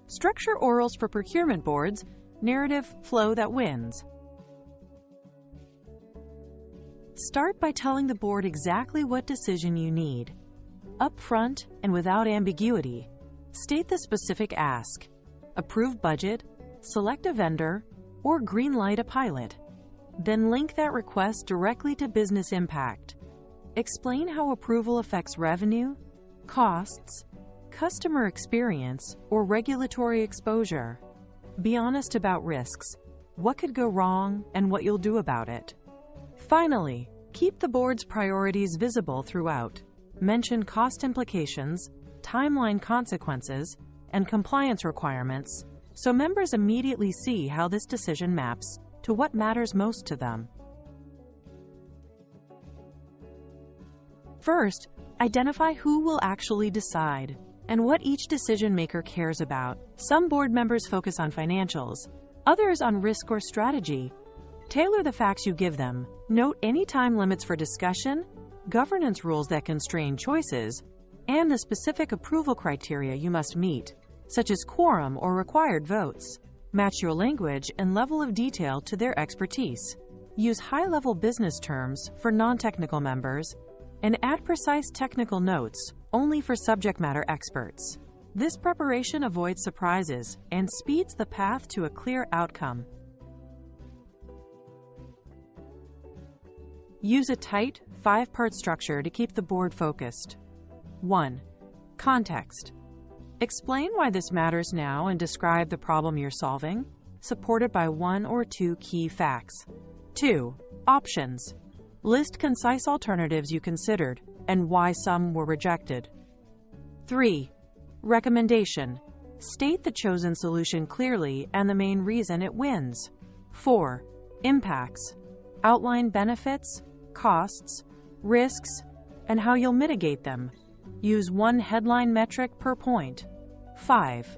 Structure orals for procurement boards, narrative flow that wins. Start by telling the board exactly what decision you need. Up front and without ambiguity, state the specific ask. Approve budget, select a vendor, or greenlight a pilot. Then link that request directly to business impact. Explain how approval affects revenue, costs, customer experience, or regulatory exposure. Be honest about risks, what could go wrong, and what you'll do about it. Finally, keep the board's priorities visible throughout. Mention cost implications, timeline consequences, and compliance requirements, so members immediately see how this decision maps to what matters most to them. First, identify who will actually decide and what each decision maker cares about. Some board members focus on financials, others on risk or strategy. Tailor the facts you give them. Note any time limits for discussion, governance rules that constrain choices, and the specific approval criteria you must meet, such as quorum or required votes. Match your language and level of detail to their expertise. Use high-level business terms for non-technical members, and add precise technical notes only for subject matter experts. This preparation avoids surprises and speeds the path to a clear outcome. Use a tight, 5-part structure to keep the board focused. 1. Context. Explain why this matters now and describe the problem you're solving, supported by 1 or 2 key facts. 2. Options. List concise alternatives you considered and why some were rejected. 3. Recommendation. State the chosen solution clearly and the main reason it wins. 4. Impacts. Outline benefits, costs, risks, and how you'll mitigate them. Use 1 headline metric per point. 5.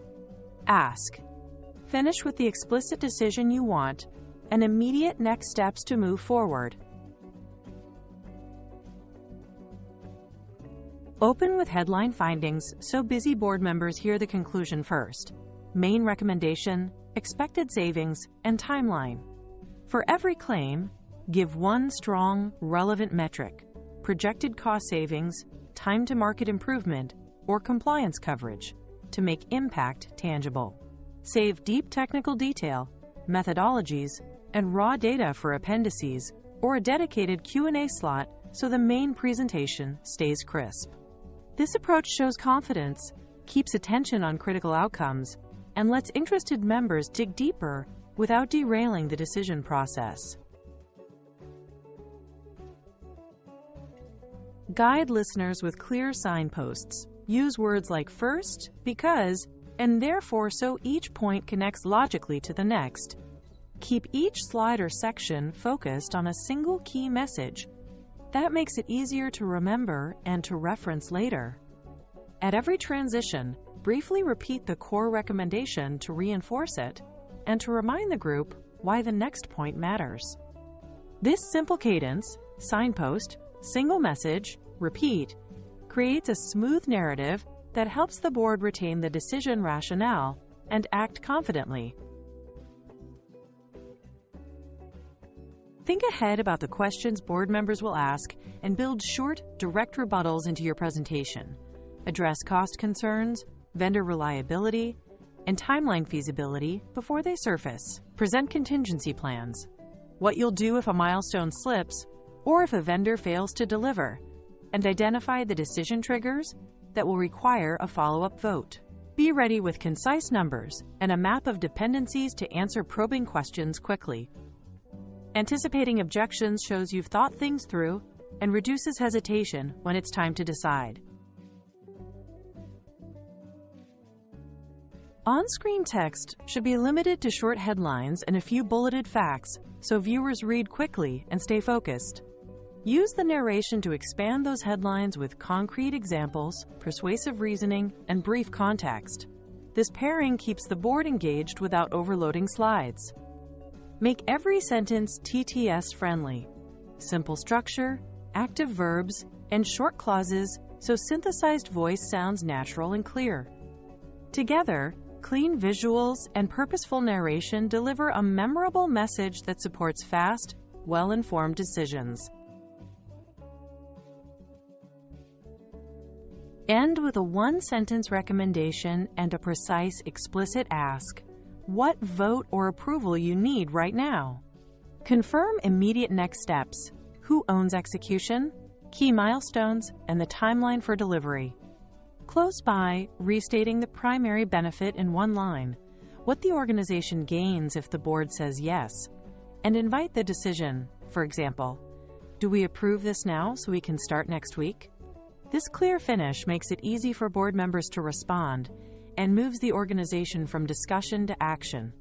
Ask. Finish with the explicit decision you want and immediate next steps to move forward. Open with headline findings so busy board members hear the conclusion first. Main recommendation, expected savings, and timeline. For every claim, give 1 strong, relevant metric: projected cost savings, time to market improvement, or compliance coverage, to make impact tangible. Save deep technical detail, methodologies, and raw data for appendices or a dedicated Q&A slot so the main presentation stays crisp. This approach shows confidence, keeps attention on critical outcomes, and lets interested members dig deeper without derailing the decision process. Guide listeners with clear signposts. Use words like first, because, and therefore so each point connects logically to the next. Keep each slide or section focused on a single key message. That makes it easier to remember and to reference later. At every transition, briefly repeat the core recommendation to reinforce it and to remind the group why the next point matters. This simple cadence, signpost, single message, repeat, creates a smooth narrative that helps the board retain the decision rationale and act confidently. Think ahead about the questions board members will ask and build short, direct rebuttals into your presentation. Address cost concerns, vendor reliability, and timeline feasibility before they surface. Present contingency plans, what you'll do if a milestone slips or if a vendor fails to deliver, and identify the decision triggers that will require a follow-up vote. Be ready with concise numbers and a map of dependencies to answer probing questions quickly. Anticipating objections shows you've thought things through and reduces hesitation when it's time to decide. On-screen text should be limited to short headlines and a few bulleted facts so viewers read quickly and stay focused. Use the narration to expand those headlines with concrete examples, persuasive reasoning, and brief context. This pairing keeps the board engaged without overloading slides. Make every sentence TTS-friendly. Simple structure, active verbs, and short clauses so synthesized voice sounds natural and clear. Together, Clean visuals and purposeful narration deliver a memorable message that supports fast, well-informed decisions. End with a one-sentence recommendation and a precise, explicit ask, what vote or approval you need right now. Confirm immediate next steps, who owns execution, key milestones, and the timeline for delivery. Close by, restating the primary benefit in one line, what the organization gains if the board says yes, and invite the decision. For example, do we approve this now so we can start next week? This clear finish makes it easy for board members to respond and moves the organization from discussion to action.